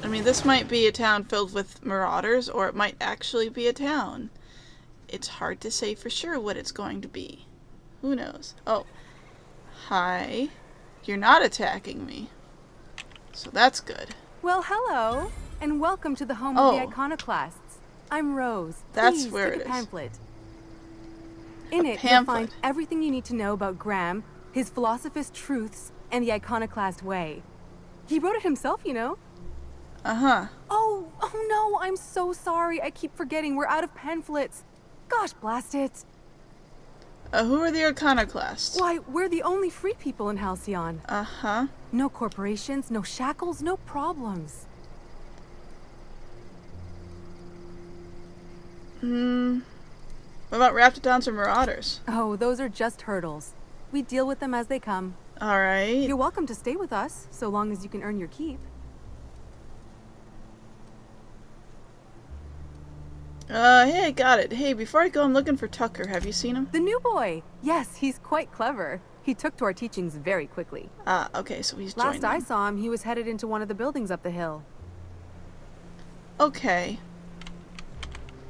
I mean, this might be a town filled with marauders, or it might actually be a town. It's hard to say for sure what it's going to be. Who knows? Oh. Hi. You're not attacking me. So that's good. Well, hello, and welcome to the home of the Iconoclasts. I'm Rose. That's Please where take it a is. pamphlet. In it, you'll find everything you need to know about Graham, his philosophist truths, and the Iconoclast way. He wrote it himself, you know. Uh-huh. Oh no, I'm so sorry. I keep forgetting we're out of pamphlets. Gosh, blast it. Who are the Iconoclasts? Why, we're the only free people in Halcyon. Uh-huh. No corporations, no shackles, no problems. What about Raptidons or Marauders? Oh, those are just hurdles. We deal with them as they come. Alright. You're welcome to stay with us, so long as you can earn your keep. Hey, I got it. Hey, before I go, I'm looking for Tucker. Have you seen him? The new boy! Yes, he's quite clever. He took to our teachings very quickly. Ah, okay, so he's joined Last I them. saw him, he was headed into one of the buildings up the hill. Okay.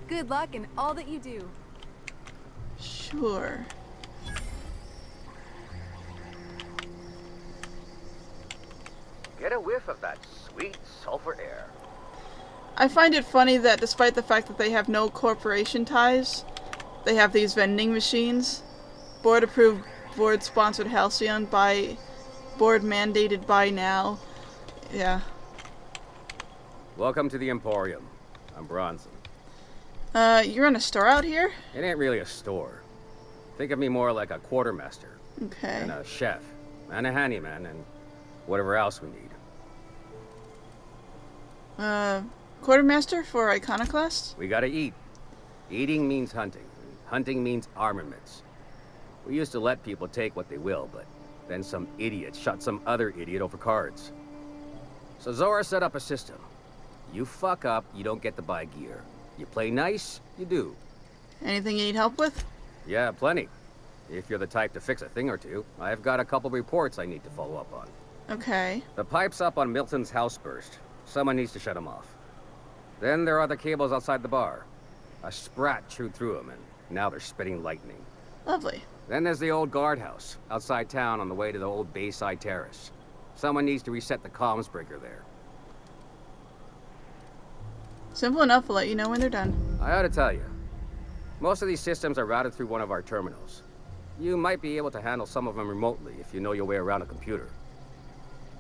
Good luck in all that you do. Sure. Get a whiff of that sweet sulfur air. I find it funny that despite the fact that they have no corporation ties, they have these vending machines. Board approved, board sponsored Halcyon by, board mandated by now. Yeah. Welcome to the Emporium. I'm Bronson. You run a store out here? It ain't really a store. Think of me more like a quartermaster. Okay. And a chef. And a handyman and whatever else we need. Quartermaster for Iconoclasts? We gotta eat. Eating means hunting. Hunting means armaments. We used to let people take what they will, but then some idiot shot some other idiot over cards. So Zora set up a system. You fuck up, you don't get to buy gear. You play nice, you do. Anything you need help with? Yeah, plenty. If you're the type to fix a thing or two, I've got a couple reports I need to follow up on. Okay. The pipes up on Milton's house burst. Someone needs to shut them off. Then there are the cables outside the bar. A sprat chewed through them, and now they're spitting lightning. Lovely. Then there's the old guardhouse, outside town on the way to the old Bayside Terrace. Someone needs to reset the comms breaker there. Simple enough, I'll let you know when they're done. I ought to tell you. Most of these systems are routed through one of our terminals. You might be able to handle some of them remotely if you know your way around a computer.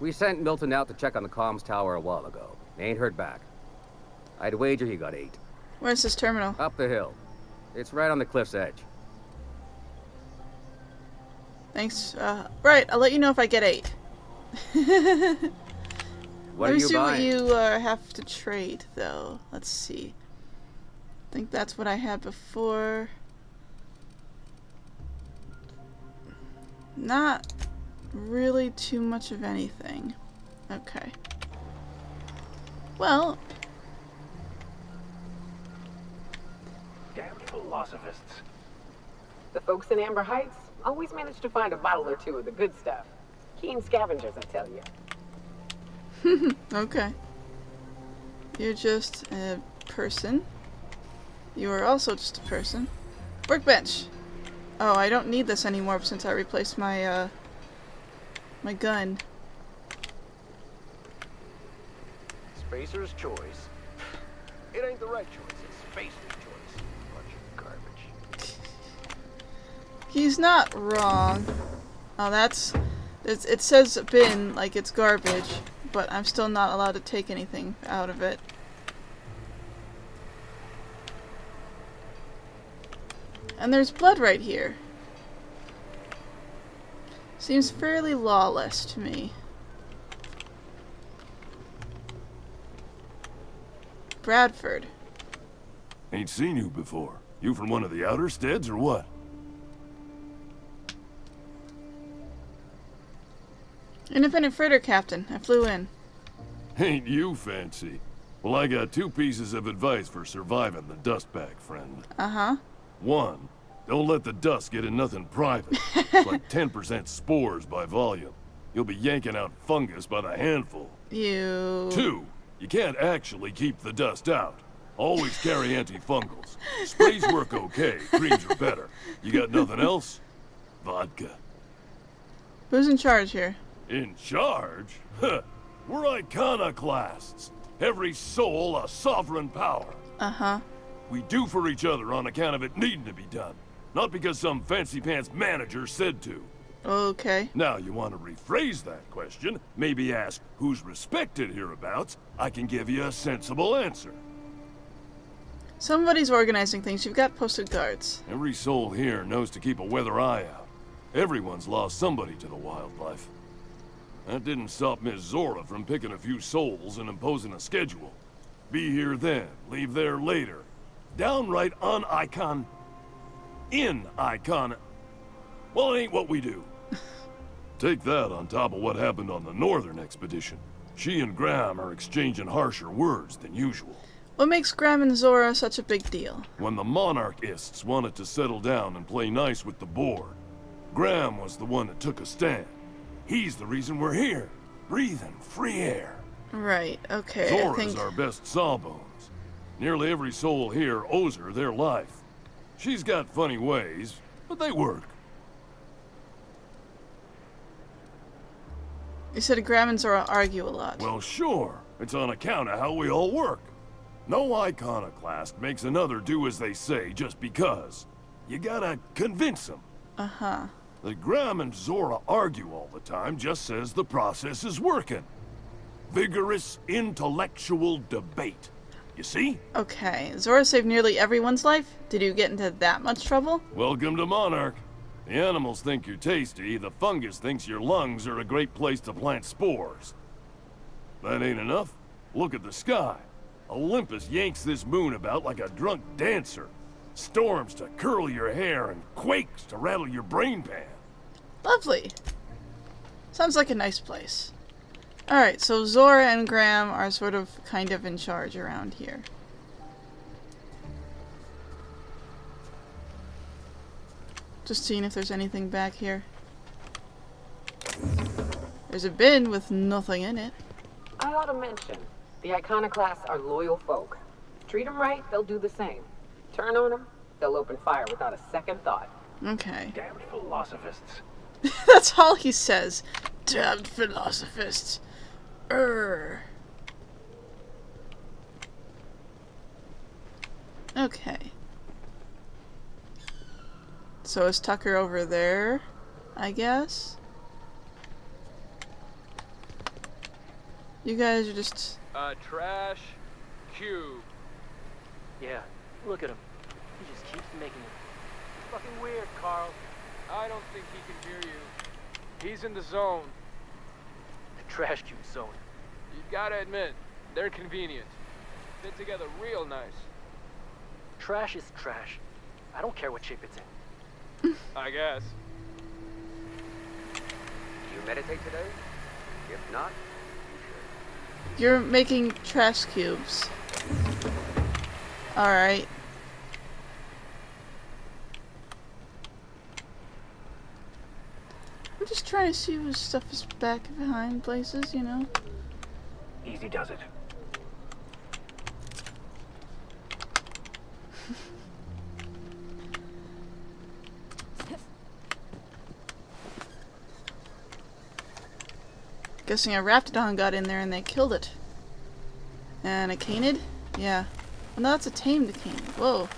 We sent Milton out to check on the comms tower a while ago. Ain't heard back. I'd wager he got 8. Where's this terminal? Up the hill. It's right on the cliff's edge. Thanks. Right, I'll let you know if I get 8. What Let are me you see buying? what you have to trade, though. Let's see. I think that's what I had before. Not really too much of anything. Okay. Well. Damn philosophists. The folks in Amber Heights always manage to find a bottle or two of the good stuff. Keen scavengers, I tell you. Okay. You're just a person. You are also just a person. Workbench! Oh, I don't need this anymore since I replaced my, my gun. Spacer's choice. It ain't the right choice, it's Spacer's choice. Bunch of garbage. He's not wrong. Oh, it says bin like it's garbage, but I'm still not allowed to take anything out of it. And there's blood right here. Seems fairly lawless to me. Bradford. Ain't seen you before. You from one of the outer steads or what? Independent freighter captain. I flew in. Ain't you fancy? Well, I got 2 pieces of advice for surviving the dust bag, friend. Uh-huh. 1, don't let the dust get in nothing private. It's like 10% spores by volume. You'll be yanking out fungus by the handful. 2, You can't actually keep the dust out. Always carry antifungals. Sprays work okay, creams are better. You got nothing else? Vodka. Who's in charge here? In charge? Huh. We're iconoclasts. Every soul a sovereign power. Uh-huh. We do for each other on account of it needing to be done. Not because some fancy-pants manager said to. Okay. Now, you want to rephrase that question, maybe ask who's respected hereabouts, I can give you a sensible answer. Somebody's organizing things. You've got posted guards. Every soul here knows to keep a weather eye out. Everyone's lost somebody to the wildlife. That didn't stop Miss Zora from picking a few souls and imposing a schedule. Be here then, leave there later. Downright in icon. Well, it ain't what we do. Take that on top of what happened on the northern expedition. She and Graham are exchanging harsher words than usual. What makes Graham and Zora such a big deal? When the monarchists wanted to settle down and play nice with the board, Graham was the one that took a stand. He's the reason we're here, breathing free air. Right, okay, Zora's our best sawbones. Nearly every soul here owes her their life. She's got funny ways, but they work. You said Graham and Zora argue a lot. Well, sure. It's on account of how we all work. No iconoclast makes another do as they say just because. You gotta convince them. Uh-huh. That Graham and Zora argue all the time just says the process is working. Vigorous intellectual debate. You see? Okay. Zora saved nearly everyone's life? Did you get into that much trouble? Welcome to Monarch. The animals think you're tasty, the fungus thinks your lungs are a great place to plant spores. That ain't enough? Look at the sky. Olympus yanks this moon about like a drunk dancer. Storms to curl your hair and quakes to rattle your brain pan. Lovely. Sounds like a nice place. Alright, so Zora and Graham are sort of kind of in charge around here. Just seeing if there's anything back here. There's a bin with nothing in it. I ought to mention, the iconoclasts are loyal folk. Treat them right, they'll do the same. Turn on them, they'll open fire without a second thought. Okay. Damn philosophists. That's all he says. Damned philosophists. Okay. So is Tucker over there, I guess? You guys are just... Trash cube. Yeah, look at him. He just keeps making it. It's fucking weird, Carl. I don't think he can hear you. He's in the zone. The trash cube zone. You gotta admit, they're convenient. Fit together real nice. Trash is trash. I don't care what shape it's in. I guess. Do you meditate today? If not, you should. You're making trash cubes. Alright. I'm just trying to see what stuff is back behind places, you know? Easy does it. Guessing a Raptidon got in there and they killed it. And a canid? Yeah. Oh, no, that's a tamed canid. Whoa.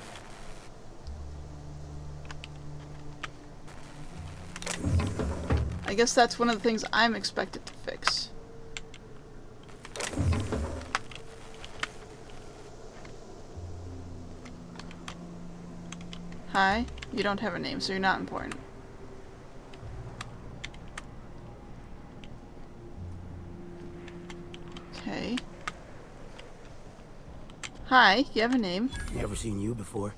I guess that's one of the things I'm expected to fix. Hi. You don't have a name, so you're not important. Okay. Hi, you have a name. Never seen you before.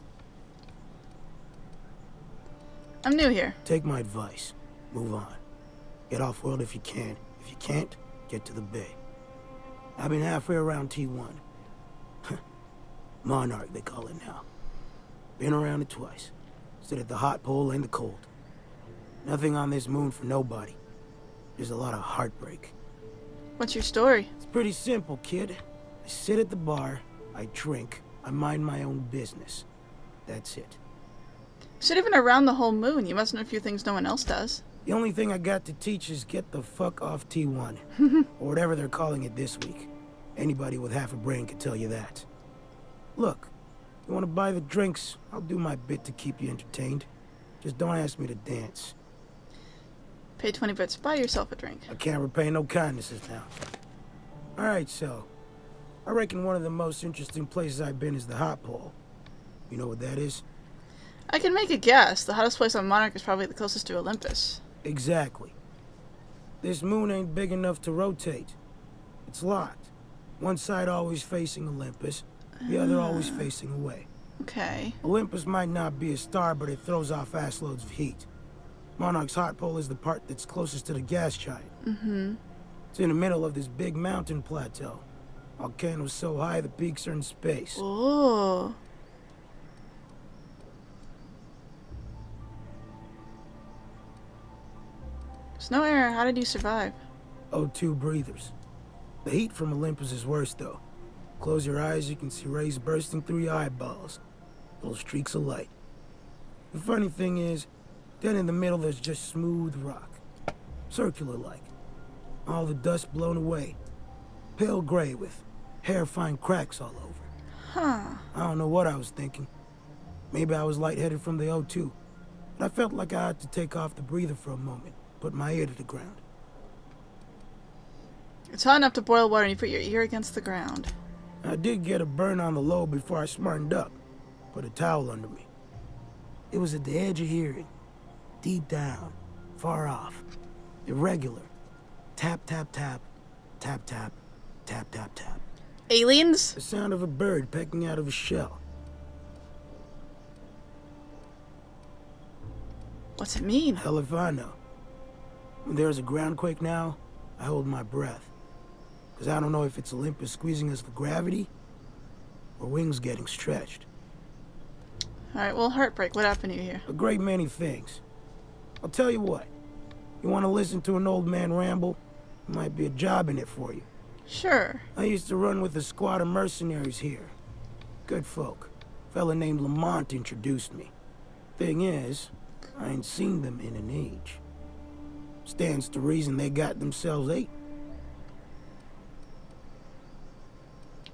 I'm new here. Take my advice. Move on. Get off-world if you can. If you can't, get to the bay. I've been halfway around T1. Monarch, they call it now. Been around it twice. Stood at the hot pole and the cold. Nothing on this moon for nobody. There's a lot of heartbreak. What's your story? It's pretty simple, kid. I sit at the bar, I drink, I mind my own business. That's it. Should have been around the whole moon. You must know a few things no one else does. The only thing I got to teach is get the fuck off T1. Or whatever they're calling it this week. Anybody with half a brain could tell you that. Look, you want to buy the drinks, I'll do my bit to keep you entertained. Just don't ask me to dance. Pay 20 bits, buy yourself a drink. I can't repay no kindnesses now. Alright, so. I reckon one of the most interesting places I've been is the Hot Pole. You know what that is? I can make a guess. The hottest place on Monarch is probably the closest to Olympus. Exactly. This moon ain't big enough to rotate. It's locked. One side always facing Olympus, the other always facing away. Okay. Olympus might not be a star, but it throws off ass loads of heat. Monarch's hot pole is the part that's closest to the gas giant. Mm-hmm. It's in the middle of this big mountain plateau. Volcanoes so high the peaks are in space. Oh. There's no air. How did you survive? O2 breathers. The heat from Olympus is worse, though. Close your eyes, you can see rays bursting through your eyeballs. Little streaks of light. The funny thing is, then in the middle there's just smooth rock. Circular-like. All the dust blown away. Pale gray with hair-fine cracks all over. Huh. I don't know what I was thinking. Maybe I was lightheaded from the O2. But I felt like I had to take off the breather for a moment. Put my ear to the ground. It's hot enough to boil water and you put your ear against the ground. I did get a burn on the lobe before I smartened up. Put a towel under me. It was at the edge of hearing. Deep down. Far off. Irregular. Tap, tap, tap. Tap, tap. Tap, tap, tap. Aliens? The sound of a bird pecking out of a shell. What's it mean? Hell if I know. When there's a groundquake now, I hold my breath. Because I don't know if it's Olympus squeezing us with gravity, or wings getting stretched. Alright, well, heartbreak. What happened to you here? A great many things. I'll tell you what. You want to listen to an old man ramble? There might be a job in it for you. Sure. I used to run with a squad of mercenaries here. Good folk. A fella named Lamont introduced me. Thing is, I ain't seen them in an age. Stands to reason they got themselves ate.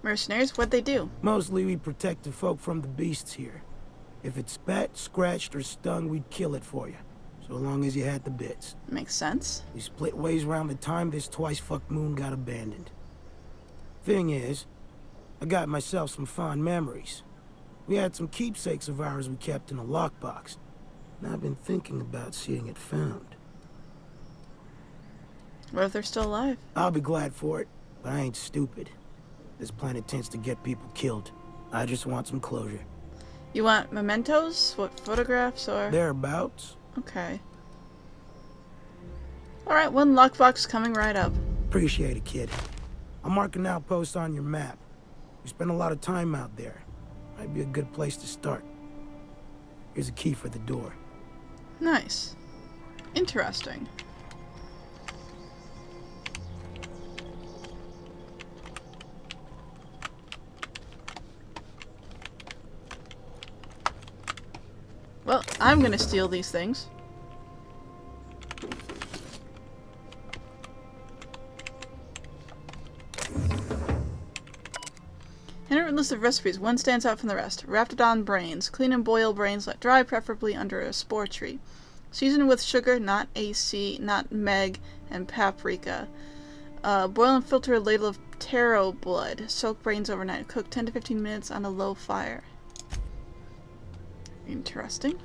Mercenaries? What'd they do? Mostly we protect the folk from the beasts here. If it spat, scratched, or stung, we'd kill it for you. So long as you had the bits. Makes sense. We split ways around the time this twice-fucked moon got abandoned. Thing is, I got myself some fond memories. We had some keepsakes of ours we kept in a lockbox. And I've been thinking about seeing it found. What if they're still alive? I'll be glad for it, but I ain't stupid. This planet tends to get people killed. I just want some closure. You want mementos? What, photographs or...? Thereabouts. Okay. Alright, one lockbox coming right up. Appreciate it, kid. I'll mark an outpost on your map. We spend a lot of time out there. Might be a good place to start. Here's a key for the door. Nice. Interesting. Well, I'm gonna steal these things. Handwritten list of recipes. One stands out from the rest. Raptidon brains. Clean and boil brains, let dry, preferably under a spore tree. Season with sugar, not AC, not meg, and paprika. Boil and filter a ladle of taro blood. Soak brains overnight. Cook 10 to 15 minutes on a low fire. Interesting.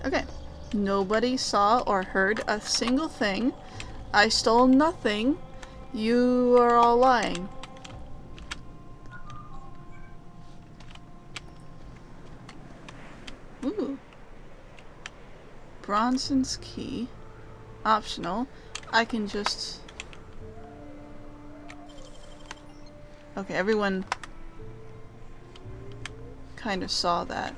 Okay. Nobody saw or heard a single thing. I stole nothing. You are all lying. Ooh. Bronson's key. Optional. I can just... Okay, everyone kind of saw that.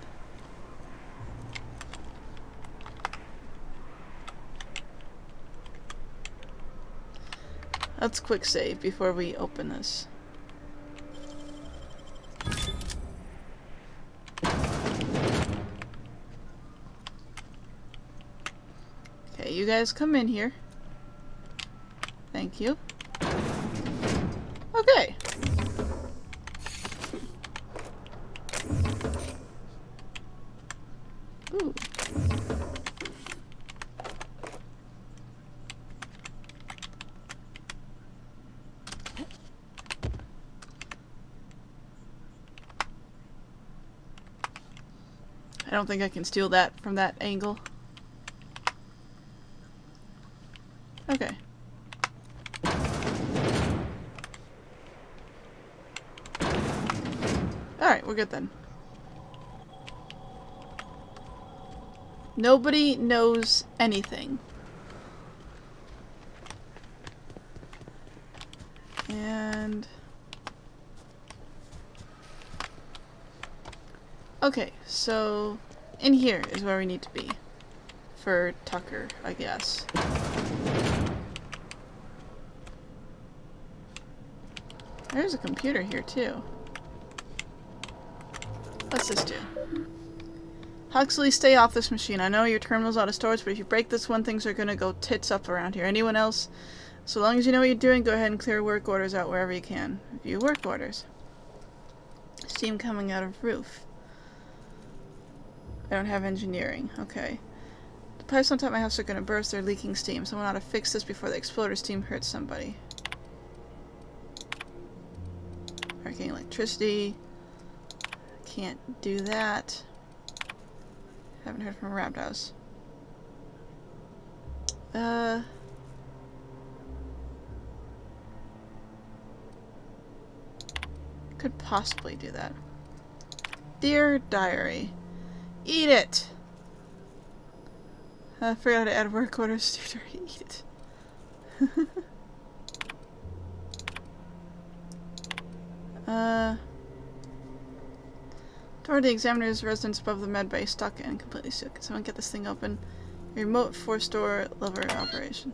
Let's quick save before we open this. Okay, you guys come in here. Thank you. Okay. Ooh. I don't think I can steal that from that angle. Okay. Alright, we're good then. Nobody knows anything. And... okay, so in here is where we need to be. For Tucker, I guess. There's a computer here too. What's this do? Huxley, stay off this machine. I know your terminal's out of storage, but if you break this one, things are gonna go tits up around here. Anyone else? So long as you know what you're doing, go ahead and clear work orders out wherever you can. View work orders. Steam coming out of roof. I don't have engineering. Okay. The pipes on top of my house are gonna burst. They're leaking steam. Someone ought to fix this before the exploder steam hurts somebody. Arcing electricity. Can't do that. Haven't heard from a wrapped house. Could possibly do that. Dear diary. Eat it! I forgot to add work orders to diary. Eat it. Door to the examiner's residence above the med bay stuck and completely sealed. Can someone get this thing open? Remote force door lever operation.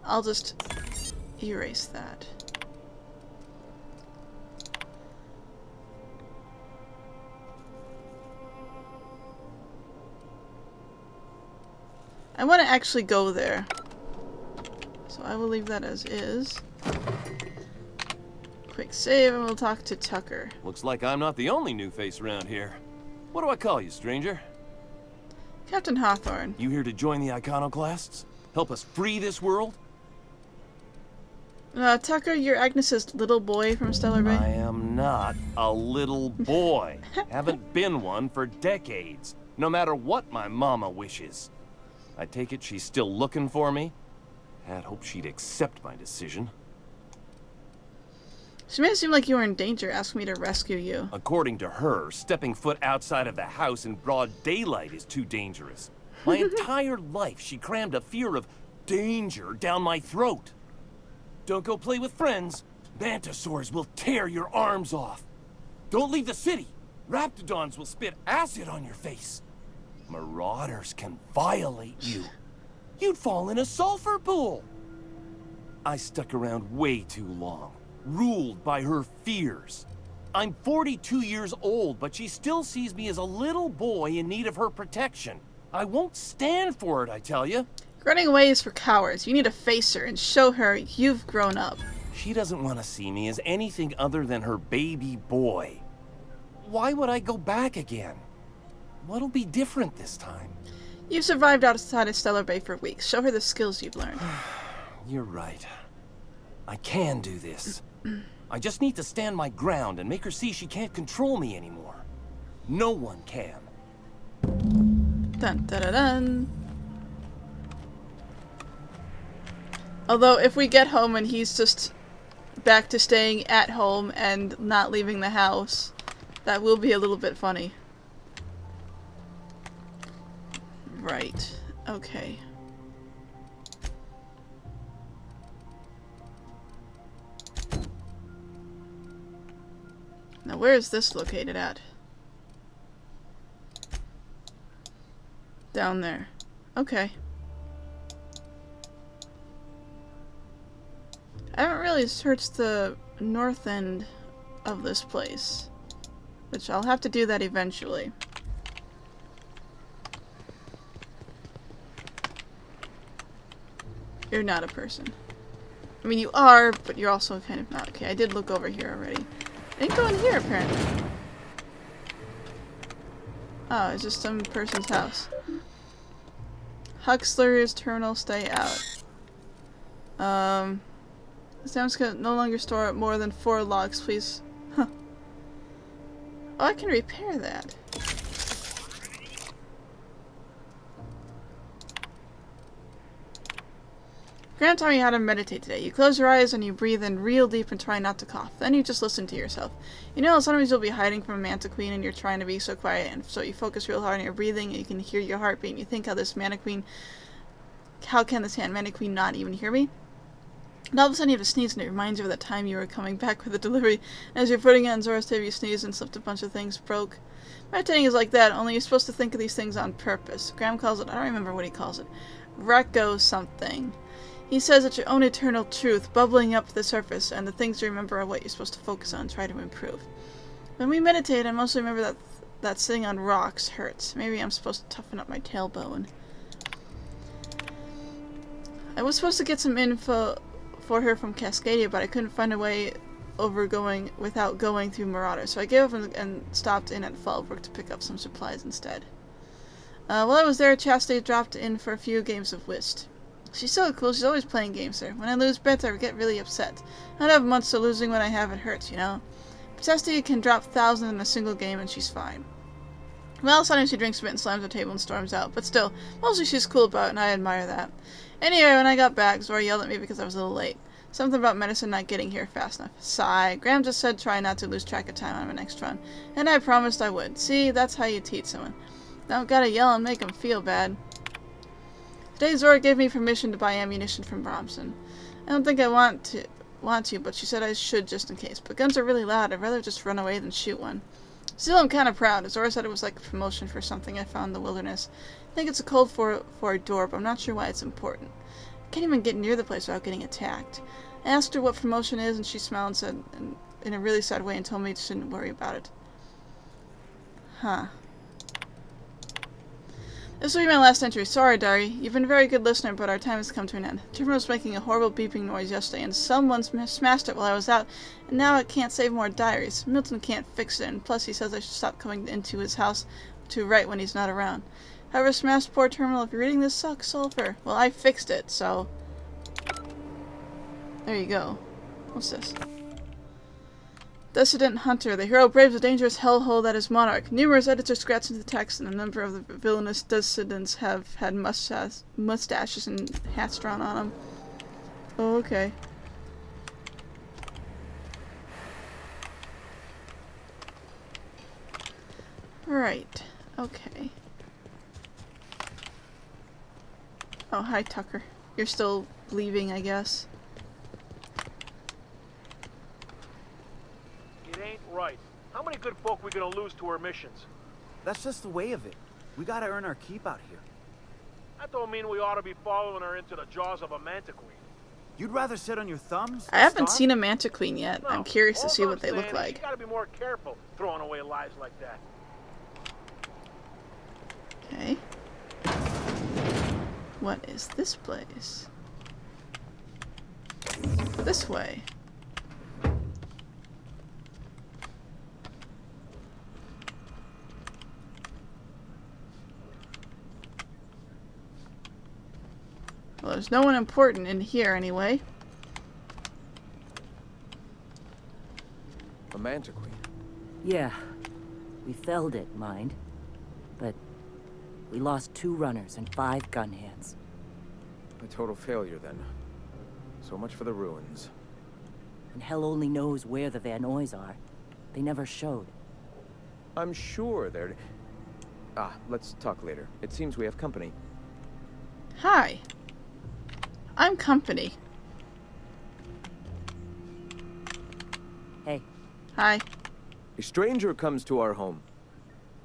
I'll just erase that. I want to actually go there. So I will leave that as is. Quick save and we'll talk to Tucker. Looks like I'm not the only new face around here. What do I call you, stranger? Captain Hawthorne. You here to join the Iconoclasts? Help us free this world? Tucker, you're Agnes's little boy from Stellar Bay. I am not a little boy. Haven't been one for decades. No matter what my mama wishes. I take it she's still looking for me? Had hoped she'd accept my decision. She made it seem like you were in danger, asking me to rescue you. According to her, stepping foot outside of the house in broad daylight is too dangerous. My entire life, she crammed a fear of danger down my throat. Don't go play with friends. Mantisaurs will tear your arms off. Don't leave the city. Raptidons will spit acid on your face. Marauders can violate you. You'd fall in a sulfur pool. I stuck around way too long, ruled by her fears. I'm 42 years old, but she still sees me as a little boy in need of her protection. I won't stand for it, I tell you. Running away is for cowards. You need to face her and show her you've grown up. She doesn't want to see me as anything other than her baby boy. Why would I go back again? What'll be different this time? You've survived outside of Stellar Bay for weeks. Show her the skills you've learned. You're right. I can do this. I just need to stand my ground and make her see she can't control me anymore. No one can. Dun dun dun dun. Although, if we get home and he's just back to staying at home and not leaving the house, that will be a little bit funny. Right. Okay. Now, where is this located at? Down there. Okay. I haven't really searched the north end of this place, which I'll have to do that eventually. You're not a person. I mean, you are, but you're also kind of not. Okay, I did look over here already. I didn't go in here, apparently. Oh, it's just some person's house. Huxler's terminal, stay out. Stamps can no longer store more than 4 logs, please. Huh. Oh, I can repair that. Graham taught me how to meditate today. You close your eyes and you breathe in real deep and try not to cough. Then you just listen to yourself. You know, sometimes you'll be hiding from a Manta Queen and you're trying to be so quiet, and so you focus real hard on your breathing and you can hear your heartbeat and you think how can this Manta Queen not even hear me? And all of a sudden you have to sneeze and it reminds you of that time you were coming back with the delivery. And as you're putting it on Zora's tape, you sneezed and slipped a bunch of things broke. Meditating is like that, only you're supposed to think of these things on purpose. Graham calls it, I don't remember what he calls it, Reco something. He says it's your own eternal truth bubbling up to the surface, and the things you remember are what you're supposed to focus on, try to improve. When we meditate, I mostly remember that sitting on rocks hurts. Maybe I'm supposed to toughen up my tailbone. I was supposed to get some info for her from Cascadia, but I couldn't find a way without going through Marauders, so I gave up and stopped in at Fallbrook to pick up some supplies instead. While I was there, Chastity dropped in for a few games of whist. She's so cool, she's always playing games there. When I lose bets, I get really upset. I don't have months, so losing when I have it hurts, you know? But Chastity can drop 1,000 in a single game and she's fine. Well, sometimes she drinks a bit and slams the table and storms out, but still, mostly she's cool about it and I admire that. Anyway, when I got back, Zora yelled at me because I was a little late. Something about medicine not getting here fast enough. Sigh. Graham just said try not to lose track of time on my next run, and I promised I would. See, that's how you teach someone. Don't gotta yell and make them feel bad. Today Zora gave me permission to buy ammunition from Bromson. I don't think I want to, but she said I should just in case. But guns are really loud. I'd rather just run away than shoot one. Still, I'm kind of proud. Zora said it was like a promotion for something I found in the wilderness. I think it's a code for a door, but I'm not sure why it's important. I can't even get near the place without getting attacked. I asked her what promotion is, and she smiled and said, in a really sad way, and told me I shouldn't worry about it. Huh. This will be my last entry. Sorry, Dari. You've been a very good listener, but our time has come to an end. The terminal was making a horrible beeping noise yesterday, and someone smashed it while I was out, and now it can't save more diaries. Milton can't fix it, and plus he says I should stop coming into his house to write when he's not around. However, smashed poor terminal, if you're reading this, sucks sulfur. Well, I fixed it, so... There you go. What's this? Dissident Hunter. The hero braves a dangerous hellhole that is Monarch. Numerous editors scratched into the text, and a number of the villainous dissidents have had mustaches and hats drawn on them. Oh, okay. Right. Okay. Oh, hi, Tucker. You're still leaving, I guess. It ain't right. How many good folk we gonna lose to our missions? That's just the way of it. We gotta earn our keep out here. That don't mean we ought to be following her into the jaws of a Manta Queen. You'd rather sit on your thumbs? I haven't seen a Manta Queen yet. No, I'm curious to all see what I'm they look saying is like. You gotta be more careful throwing away lives like that. Okay. What is this place? This way. Well, there's no one important in here anyway. A Manta Queen. Yeah. We felled it, mind. But we lost 2 runners and 5 gun hands. A total failure, then. So much for the ruins. And hell only knows where the Van Oys are. They never showed. I'm sure they're... let's talk later. It seems we have company. Hi. I'm company. Hey. Hi. A stranger comes to our home.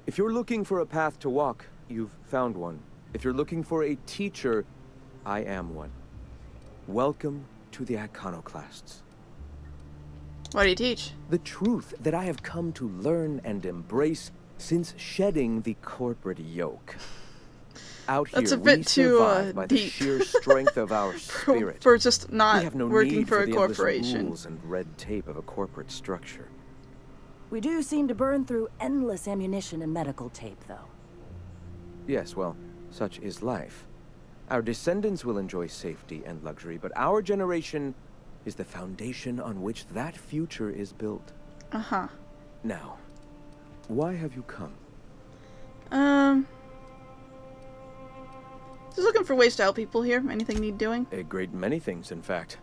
If you're looking for a path to walk, you've found one. If you're looking for a teacher, I am one. Welcome to the Iconoclasts. What do you teach? The truth that I have come to learn and embrace since shedding the corporate yoke. Out here, That's a bit we too survive by the deep sheer strength of our spirit. for just not we have no working need for a the endless corporation. rules and red tape of a corporate structure. We do seem to burn through endless ammunition and medical tape, though. Yes, well, such is life. Our descendants will enjoy safety and luxury, but our generation is the foundation on which that future is built. Uh-huh. Now, why have you come? Just looking for ways to help people here. Anything need doing? A great many things, in fact.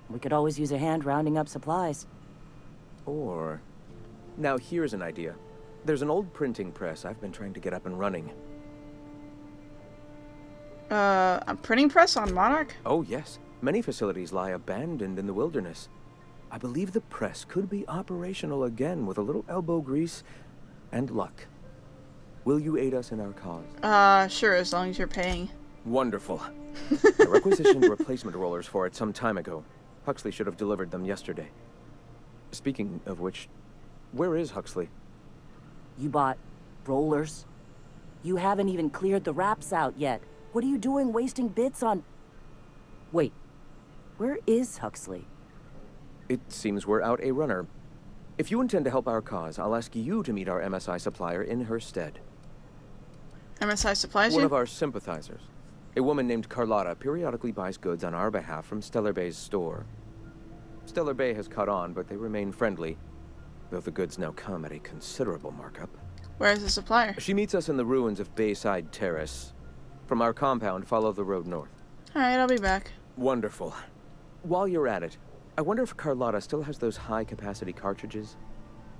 We could always use a hand rounding up supplies. Or... Now, here's an idea. There's an old printing press I've been trying to get up and running. A printing press on Monarch? Oh, yes. Many facilities lie abandoned in the wilderness. I believe the press could be operational again with a little elbow grease and luck. Will you aid us in our cause? Sure, as long as you're paying. Wonderful. I requisitioned replacement rollers for it some time ago. Huxley should have delivered them yesterday. Speaking of which, where is Huxley? You bought rollers? You haven't even cleared the wraps out yet. What are you doing wasting bits on... Wait, where is Huxley? It seems we're out a runner. If you intend to help our cause, I'll ask you to meet our MSI supplier in her stead. MSI supplies you? One of our sympathizers. A woman named Carlotta periodically buys goods on our behalf from Stellar Bay's store. Stellar Bay has caught on, but they remain friendly, though the goods now come at a considerable markup. Where is the supplier? She meets us in the ruins of Bayside Terrace. From our compound, follow the road north. Alright, I'll be back. Wonderful. While you're at it, I wonder if Carlotta still has those high-capacity cartridges?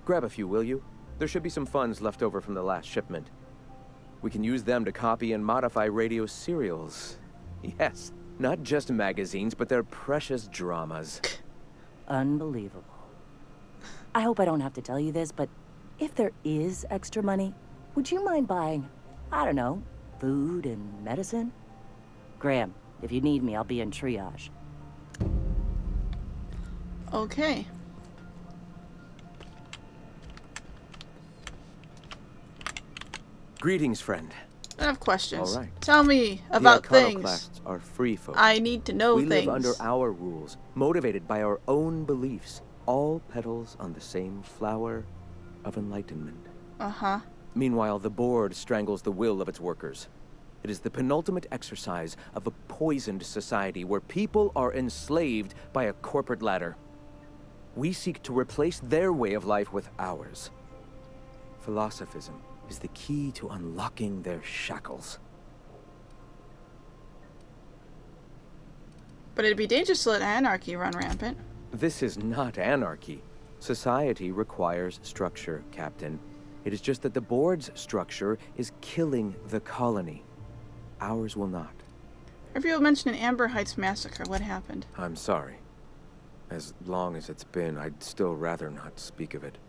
Grab a few, will you? There should be some funds left over from the last shipment. We can use them to copy and modify radio serials. Yes, not just magazines, but their precious dramas. Unbelievable. I hope I don't have to tell you this, but if there is extra money, would you mind buying, I don't know, food and medicine? Graham, if you need me, I'll be in triage. Okay. Greetings, friend. I have questions. All right. Tell me about the things. Iconoclasts are free folk. I need to know we things. live under our rules, motivated by our own beliefs, all petals on the same flower of enlightenment. Uh-huh. Meanwhile, the board strangles the will of its workers. It is the penultimate exercise of a poisoned society where people are enslaved by a corporate ladder. We seek to replace their way of life with ours. Philosophism is the key to unlocking their shackles. But it'd be dangerous to let anarchy run rampant. This is not anarchy. Society requires structure, Captain. It is just that the board's structure is killing the colony. Ours will not. If you mentioned an Amber Heights massacre, what happened? I'm sorry. As long as it's been, I'd still rather not speak of it.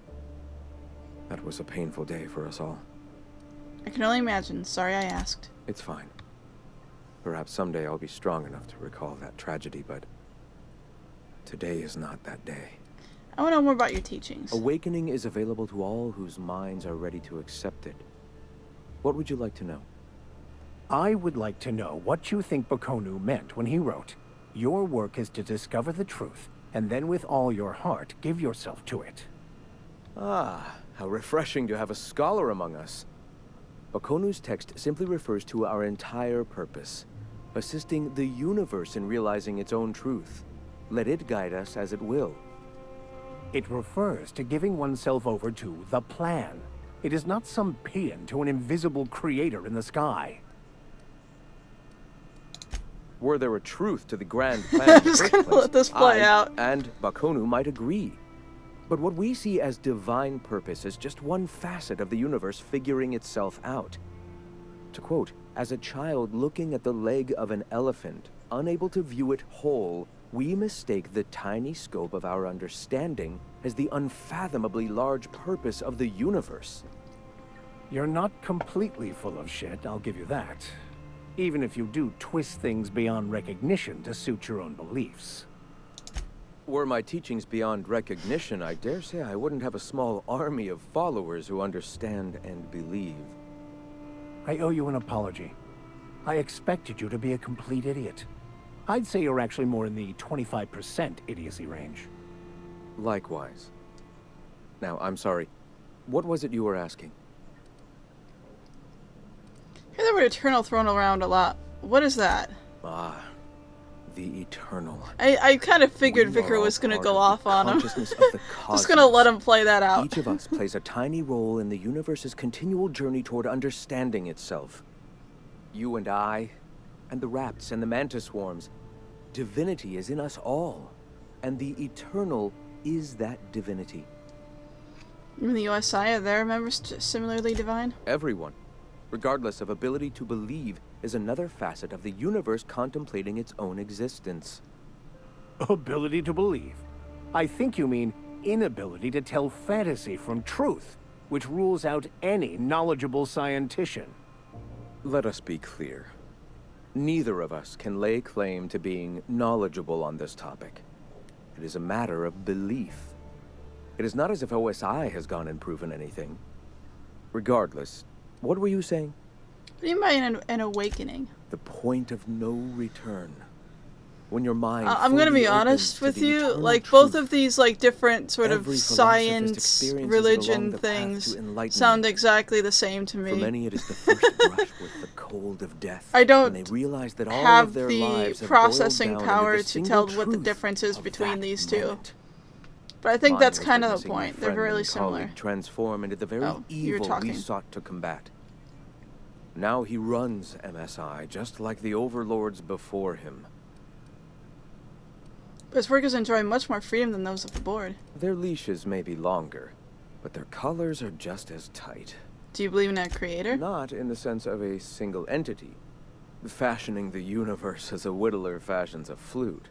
That was a painful day for us all. I can only imagine. Sorry I asked. It's fine. Perhaps someday I'll be strong enough to recall that tragedy, but today is not that day. I want to know more about your teachings. Awakening is available to all whose minds are ready to accept it. What would you like to know? I would like to know what you think Bakonu meant when he wrote, "Your work is to discover the truth, and then with all your heart give yourself to it." Ah, how refreshing to have a scholar among us. Bakonu's text simply refers to our entire purpose, assisting the universe in realizing its own truth. Let it guide us as it will. It refers to giving oneself over to the plan. It is not some paean to an invisible creator in the sky. Were there a truth to the grand plan, I'm just gonna let this play out. And Bakonu might agree. But what we see as divine purpose is just one facet of the universe figuring itself out. To quote, as a child looking at the leg of an elephant, unable to view it whole, we mistake the tiny scope of our understanding as the unfathomably large purpose of the universe. You're not completely full of shit, I'll give you that. Even if you do twist things beyond recognition to suit your own beliefs. Were my teachings beyond recognition, I dare say I wouldn't have a small army of followers who understand and believe. I owe you an apology. I expected you to be a complete idiot. I'd say you're actually more in the 25% idiocy range. Likewise. Now, I'm sorry. What was it you were asking? I hear the word eternal thrown around a lot. What is that? Ah, the eternal. I kind of figured Vicar was going to go off on him. Consciousness of the Just going to let him play that out. Each of us plays a tiny role in the universe's continual journey toward understanding itself. You and I, and the rats and the mantis swarms. Divinity is in us all, and the eternal is that divinity. You mean the USI, are their members similarly divine? Everyone, regardless of ability to believe, is another facet of the universe contemplating its own existence. Ability to believe? I think you mean inability to tell fantasy from truth, which rules out any knowledgeable scientician. Let us be clear. Neither of us can lay claim to being knowledgeable on this topic. It is a matter of belief. It is not as if OSI has gone and proven anything. Regardless, what were you saying? What do you mean by an awakening? The point of no return. When your mind I'm going to be honest with you, like, both of these, like, different sort of science, religion things sound exactly the same to me. For many, it is the first brush with the cold of death. I don't when they realize that all have of their the lives have processing boiled down power into the to tell single what the truth difference is of between that these two. moment. But I think Mine that's was kind of the witnessing my point. They're friend really and similar. colleague transform into the very Oh, you were evil we talking. sought to combat. Now he runs MSI, just like the overlords before him. But his workers enjoy much more freedom than those of the board. Their leashes may be longer, but their collars are just as tight. Do you believe in a creator? Not in the sense of a single entity, fashioning the universe as a whittler fashions a flute.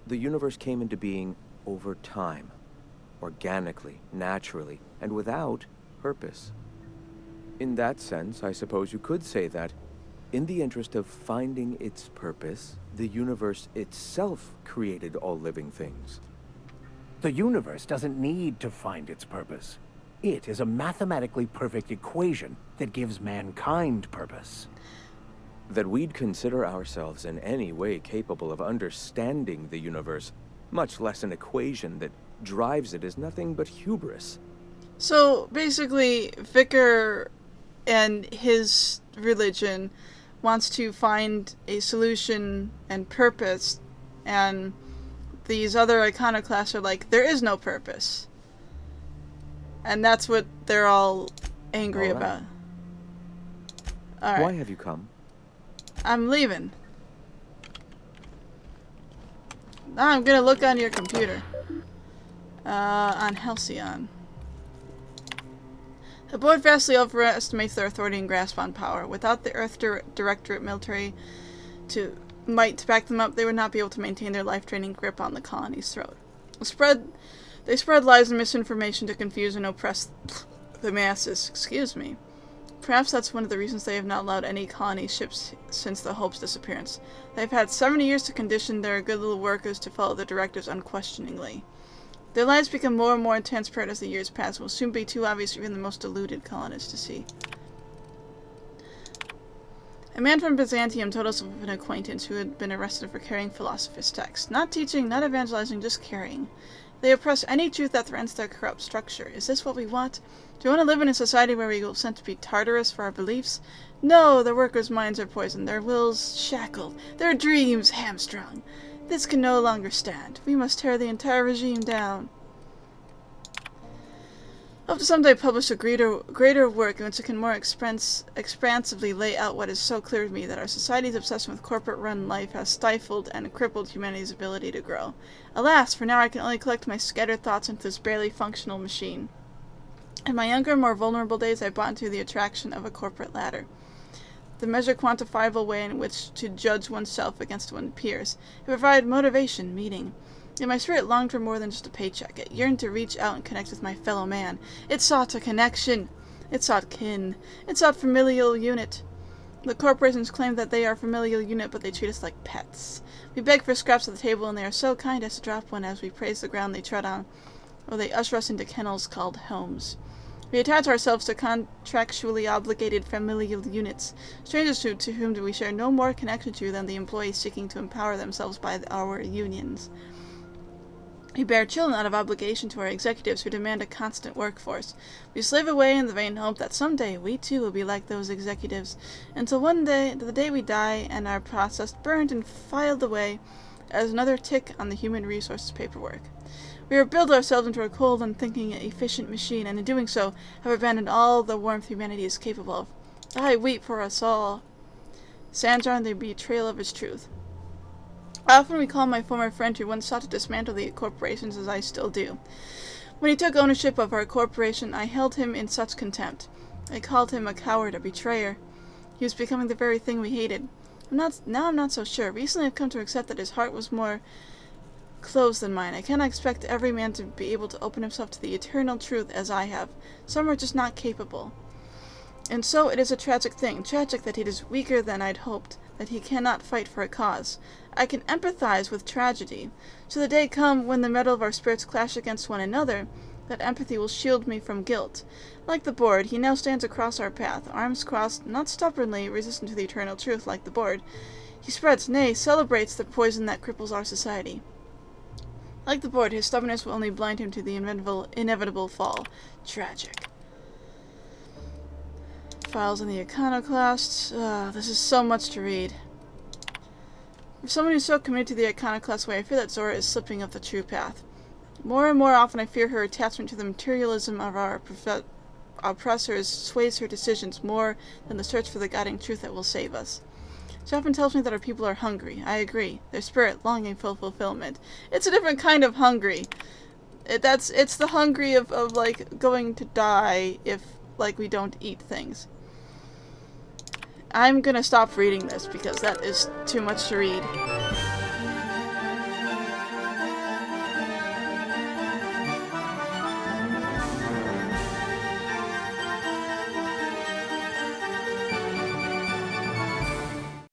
The universe came into being over time, organically, naturally, and without purpose. In that sense, I suppose you could say that, in the interest of finding its purpose, the universe itself created all living things. The universe doesn't need to find its purpose. It is a mathematically perfect equation that gives mankind purpose. That we'd consider ourselves in any way capable of understanding the universe, much less an equation that drives it, is nothing but hubris. So, basically, Vicar and his religion wants to find a solution and purpose, and these other iconoclasts are like, there is no purpose. And that's what they're all angry All right. about. Alright. Why have you come? I'm leaving. Now I'm gonna look on your computer. On Halcyon. The board vastly overestimates their authority and grasp on power. Without the Earth Directorate military to back them up, they would not be able to maintain their life-draining grip on the colony's throat. They spread lies and misinformation to confuse and oppress the masses. Excuse me. Perhaps that's one of the reasons they have not allowed any colony ships since the Hope's disappearance. They've had 70 years to condition their good little workers to follow the directives unquestioningly. Their lives become more and more transparent as the years pass and will soon be too obvious for even the most deluded colonists to see. A man from Byzantium told us of an acquaintance who had been arrested for carrying philosophist texts. Not teaching, not evangelizing, just carrying. They oppress any truth that threatens their corrupt structure. Is this what we want? Do we want to live in a society where we will sent to be Tartarus for our beliefs? No, the workers' minds are poisoned, their wills shackled, their dreams hamstrung. This can no longer stand. We must tear the entire regime down. Hope to someday publish a greater work in which it can more expansively lay out what is so clear to me, that our society's obsession with corporate-run life has stifled and crippled humanity's ability to grow. Alas, for now I can only collect my scattered thoughts into this barely functional machine. In my younger, more vulnerable days, I bought into the attraction of a corporate ladder. The measure quantifiable way in which to judge oneself against one's peers. It provided motivation, meaning. Yet my spirit longed for more than just a paycheck. It yearned to reach out and connect with my fellow man. It sought a connection. It sought kin. It sought familial unit. The corporations claim that they are familial unit, but they treat us like pets. We beg for scraps at the table, and they are so kind as to drop one as we praise the ground they tread on, or they usher us into kennels called homes. We attach ourselves to contractually obligated familial units, strangers to whom we share no more connection to than the employees seeking to empower themselves by our unions. We bear children out of obligation to our executives who demand a constant workforce. We slave away in the vain hope that someday we too will be like those executives, until one day, the day we die, and are processed, burned, and filed away as another tick on the human resources paperwork. We have built ourselves into a cold, unthinking, efficient machine, and in doing so have abandoned all the warmth humanity is capable of. I weep for us all. Sandra and the betrayal of his truth. I often recall my former friend who once sought to dismantle the corporations as I still do. When he took ownership of our corporation, I held him in such contempt. I called him a coward, a betrayer. He was becoming the very thing we hated. Now I'm not so sure. Recently I've come to accept that his heart was more closed than mine. I cannot expect every man to be able to open himself to the eternal truth as I have. Some are just not capable. And so it is a tragic thing. Tragic that he is weaker than I'd hoped, that he cannot fight for a cause. I can empathize with tragedy. Should the day come when the metal of our spirits clash against one another, that empathy will shield me from guilt. Like the board, he now stands across our path, arms crossed, not stubbornly resistant to the eternal truth like the board. He spreads, nay, celebrates the poison that cripples our society. Like the board, his stubbornness will only blind him to the inevitable fall. Tragic. Files on the Iconoclasts. This is so much to read. For someone who's so committed to the Iconoclast way, I fear that Zora is slipping off the true path. More and more often I fear her attachment to the materialism of our oppressors sways her decisions more than the search for the guiding truth that will save us. She often tells me that our people are hungry. I agree. Their spirit longing for fulfillment. It's a different kind of hungry. It's the hungry of like going to die if like we don't eat things. I'm gonna stop reading this because that is too much to read.